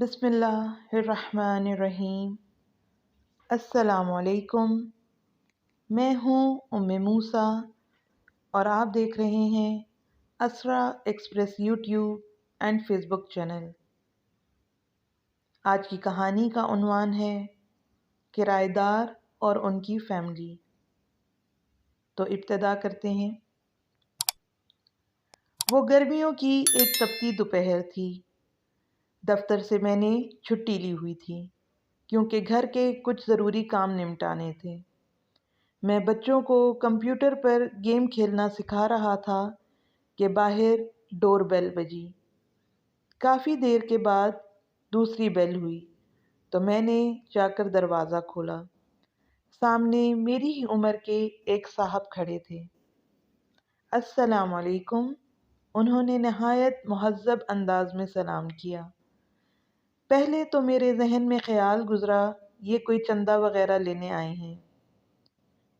بسم اللہ الرحمن الرحیم۔ السلام علیکم۔ میں ہوں موسیٰ اور آپ دیکھ رہے ہیں Isra express YouTube and Facebook channel. آج کی کہانی کا عنوان ہے کرایہ دار اور ان کی فیملی۔ تو ابتدا کرتے ہیں۔ وہ گرمیوں کی ایک تپتی دوپہر تھی۔ دفتر سے میں نے چھٹی لی ہوئی تھی کیونکہ گھر کے کچھ ضروری کام نمٹانے تھے۔ میں بچوں کو کمپیوٹر پر گیم کھیلنا سکھا رہا تھا کہ باہر ڈور بیل بجی۔ کافی دیر کے بعد دوسری بیل ہوئی تو میں نے جا کر دروازہ کھولا۔ سامنے میری ہی عمر کے ایک صاحب کھڑے تھے۔ السلام علیکم، انہوں نے نہایت مہذب انداز میں سلام کیا۔ پہلے تو میرے ذہن میں خیال گزرا یہ کوئی چندہ وغیرہ لینے آئے ہیں۔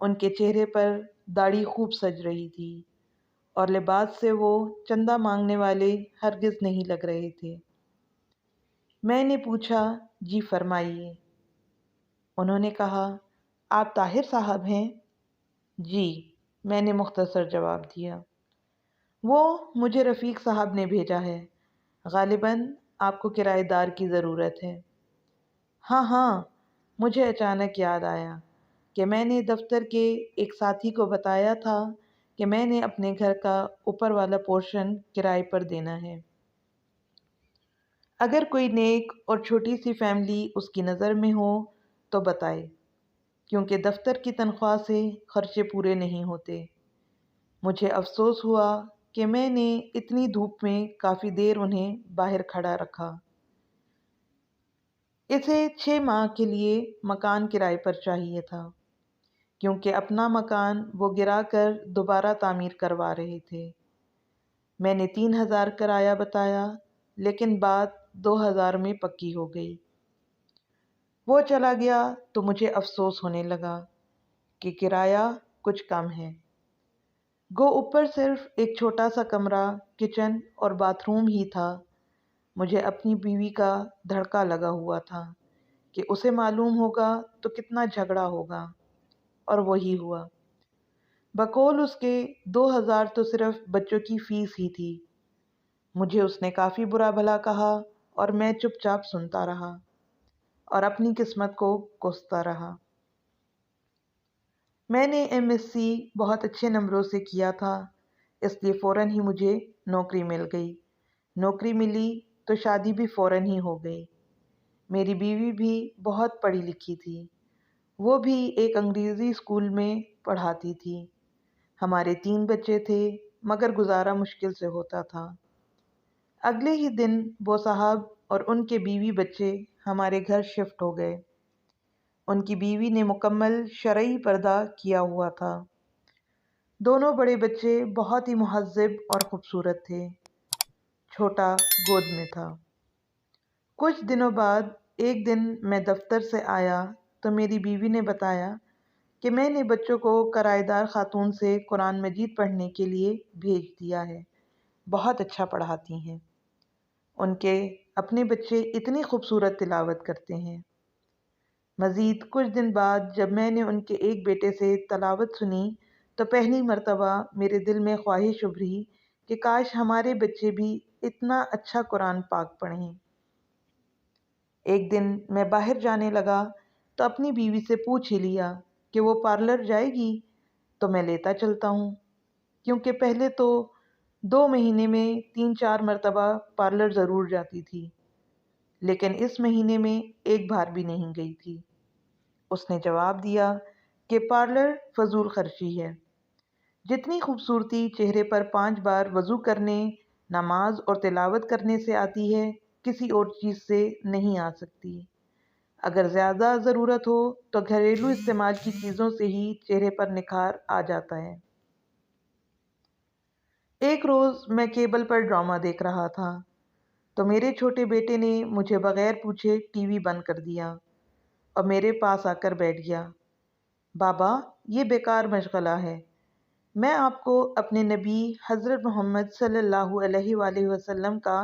ان کے چہرے پر داڑھی خوب سج رہی تھی اور لباس سے وہ چندہ مانگنے والے ہرگز نہیں لگ رہے تھے۔ میں نے پوچھا، جی فرمائیے۔ انہوں نے کہا، آپ طاہر صاحب ہیں؟ جی، میں نے مختصر جواب دیا۔ وہ مجھے رفیق صاحب نے بھیجا ہے، غالباً آپ کو کرایہ دار کی ضرورت ہے۔ ہاں، مجھے اچانک یاد آیا کہ میں نے دفتر کے ایک ساتھی کو بتایا تھا کہ میں نے اپنے گھر کا اوپر والا پورشن کرائے پر دینا ہے۔ اگر کوئی نیک اور چھوٹی سی فیملی اس کی نظر میں ہو تو بتائے، کیونکہ دفتر کی تنخواہ سے خرچے پورے نہیں ہوتے۔ مجھے افسوس ہوا کہ میں نے اتنی دھوپ میں کافی دیر انہیں باہر کھڑا رکھا۔ اسے 6 ماہ کے لیے مکان کرائے پر چاہیے تھا، کیونکہ اپنا مکان وہ گرا کر دوبارہ تعمیر کروا رہے تھے۔ میں نے 3000 کرایہ بتایا، لیکن بات 2000 میں پکی ہو گئی۔ وہ چلا گیا تو مجھے افسوس ہونے لگا کہ کرایہ کچھ کم ہے۔ گو اوپر صرف ایک چھوٹا سا کمرہ، کچن اور باتھ روم ہی تھا۔ مجھے اپنی بیوی کا دھڑکا لگا ہوا تھا کہ اسے معلوم ہوگا تو کتنا جھگڑا ہوگا، اور وہی ہوا۔ بقول اس کے 2000 تو صرف بچوں کی فیس ہی تھی۔ مجھے اس نے کافی برا بھلا کہا اور میں چپ چاپ سنتا رہا اور اپنی قسمت کو کوستا رہا۔ میں نے MSc بہت اچھے نمبروں سے کیا تھا، اس لیے فوراً ہی مجھے نوکری مل گئی۔ نوکری ملی تو شادی بھی فوراً ہی ہو گئی۔ میری بیوی بھی بہت پڑھی لکھی تھی، وہ بھی ایک انگریزی اسکول میں پڑھاتی تھی۔ ہمارے 3 بچے تھے، مگر گزارا مشکل سے ہوتا تھا۔ اگلے ہی دن وہ صاحب اور ان کے بیوی بچے ہمارے گھر شفٹ ہو گئے۔ ان کی بیوی نے مکمل شرعی پردہ کیا ہوا تھا۔ دونوں بڑے بچے بہت ہی مہذب اور خوبصورت تھے۔ چھوٹا گود میں تھا۔ کچھ دنوں بعد ایک دن میں دفتر سے آیا تو میری بیوی نے بتایا کہ میں نے بچوں کو کرایہ دار خاتون سے قرآن مجید پڑھنے کے لیے بھیج دیا ہے، بہت اچھا پڑھاتی ہیں۔ ان کے اپنے بچے اتنی خوبصورت تلاوت کرتے ہیں۔ مزید کچھ دن بعد جب میں نے ان کے ایک بیٹے سے تلاوت سنی تو پہلی مرتبہ میرے دل میں خواہش ابھری کہ کاش ہمارے بچے بھی اتنا اچھا قرآن پاک پڑھیں۔ ایک دن میں باہر جانے لگا تو اپنی بیوی سے پوچھ ہی لیا کہ وہ پارلر جائے گی تو میں لیتا چلتا ہوں، کیونکہ پہلے تو 2 مہینے میں 3-4 مرتبہ پارلر ضرور جاتی تھی، لیکن اس مہینے میں ایک بار بھی نہیں گئی تھی۔ اس نے جواب دیا کہ پارلر فضول خرچی ہے۔ جتنی خوبصورتی چہرے پر 5 بار وضو کرنے، نماز اور تلاوت کرنے سے آتی ہے، کسی اور چیز سے نہیں آ سکتی۔ اگر زیادہ ضرورت ہو تو گھریلو استعمال کی چیزوں سے ہی چہرے پر نکھار آ جاتا ہے۔ ایک روز میں کیبل پر ڈرامہ دیکھ رہا تھا تو میرے چھوٹے بیٹے نے مجھے بغیر پوچھے ٹی وی بند کر دیا اور میرے پاس آ کر بیٹھ گیا۔ بابا، یہ بیکار مشغلہ ہے، میں آپ کو اپنے نبی حضرت محمد صلی اللہ علیہ وآلہ وسلم کا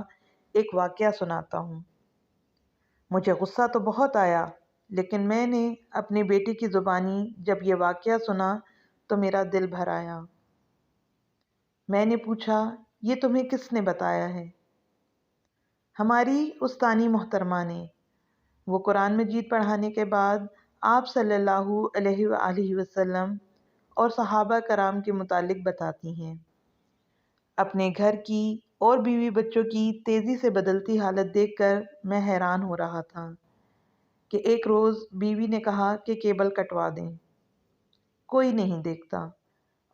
ایک واقعہ سناتا ہوں۔ مجھے غصہ تو بہت آیا، لیکن میں نے اپنی بیٹی کی زبانی جب یہ واقعہ سنا تو میرا دل بھر آیا۔ میں نے پوچھا، یہ تمہیں کس نے بتایا ہے؟ ہماری استانی محترمہ نے۔ وہ قرآن مجید پڑھانے کے بعد آپ صلی اللہ علیہ وآلہ وسلم اور صحابہ کرام کے متعلق بتاتی ہیں۔ اپنے گھر کی اور بیوی بچوں کی تیزی سے بدلتی حالت دیکھ کر میں حیران ہو رہا تھا کہ ایک روز بیوی نے کہا کہ کیبل کٹوا دیں، کوئی نہیں دیکھتا،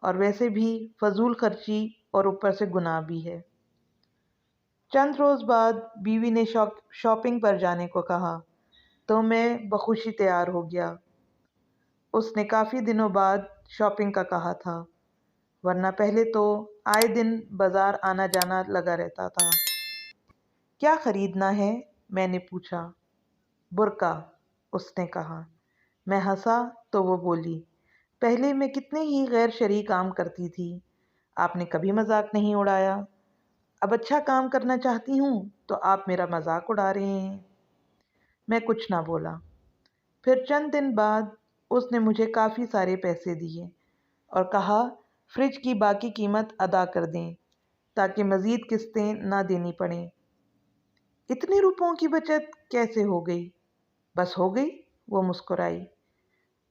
اور ویسے بھی فضول خرچی اور اوپر سے گناہ بھی ہے۔ چند روز بعد بیوی نے شاپنگ پر جانے کو کہا تو میں بخوشی تیار ہو گیا۔ اس نے کافی دنوں بعد شاپنگ کا کہا تھا، ورنہ پہلے تو آئے دن بازار آنا جانا لگا رہتا تھا۔ کیا خریدنا ہے؟ میں نے پوچھا۔ برقع، اس نے کہا۔ میں ہنسا تو وہ بولی، پہلے میں کتنے ہی غیر شرعی کام کرتی تھی، آپ نے کبھی مذاق نہیں اڑایا، اب اچھا کام کرنا چاہتی ہوں تو آپ میرا مذاق اڑا رہے ہیں۔ میں کچھ نہ بولا۔ پھر چند دن بعد اس نے مجھے کافی سارے پیسے دیے اور کہا فریج کی باقی قیمت ادا کر دیں تاکہ مزید قسطیں نہ دینی پڑیں۔ اتنے روپوں کی بچت کیسے ہو گئی؟ بس ہو گئی، وہ مسکرائی۔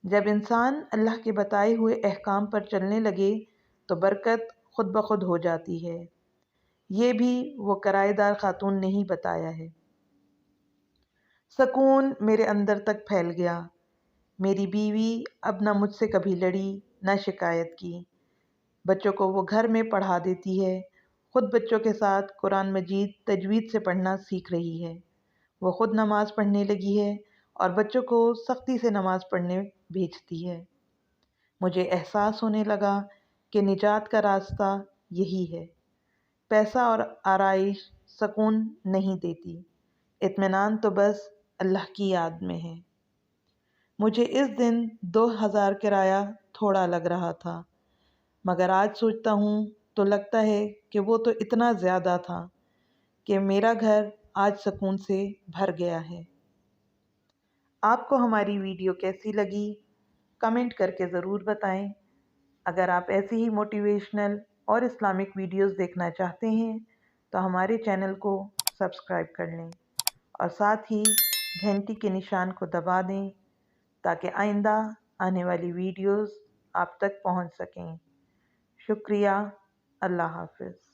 جب انسان اللہ کے بتائے ہوئے احکام پر چلنے لگے تو برکت خود بخود ہو جاتی ہے۔ یہ بھی وہ کرایہ دار خاتون نے ہی بتایا ہے۔ سکون میرے اندر تک پھیل گیا۔ میری بیوی اب نہ مجھ سے کبھی لڑی نہ شکایت کی۔ بچوں کو وہ گھر میں پڑھا دیتی ہے، خود بچوں کے ساتھ قرآن مجید تجوید سے پڑھنا سیکھ رہی ہے۔ وہ خود نماز پڑھنے لگی ہے اور بچوں کو سختی سے نماز پڑھنے بھیجتی ہے۔ مجھے احساس ہونے لگا کہ نجات کا راستہ یہی ہے۔ پیسہ اور آرائش سکون نہیں دیتی، اطمینان تو بس اللہ کی یاد میں ہے۔ مجھے اس دن 2000 کرایہ تھوڑا لگ رہا تھا، مگر آج سوچتا ہوں تو لگتا ہے کہ وہ تو اتنا زیادہ تھا کہ میرا گھر آج سکون سے بھر گیا ہے۔ آپ کو ہماری ویڈیو کیسی لگی؟ کمنٹ کر کے ضرور بتائیں۔ اگر آپ ایسی ہی موٹیویشنل اور اسلامک ویڈیوز دیکھنا چاہتے ہیں تو ہمارے چینل کو سبسکرائب کر لیں اور ساتھ ہی گھنٹی کے نشان کو دبا دیں تاکہ آئندہ آنے والی ویڈیوز آپ تک پہنچ سکیں۔ شکریہ۔ اللہ حافظ۔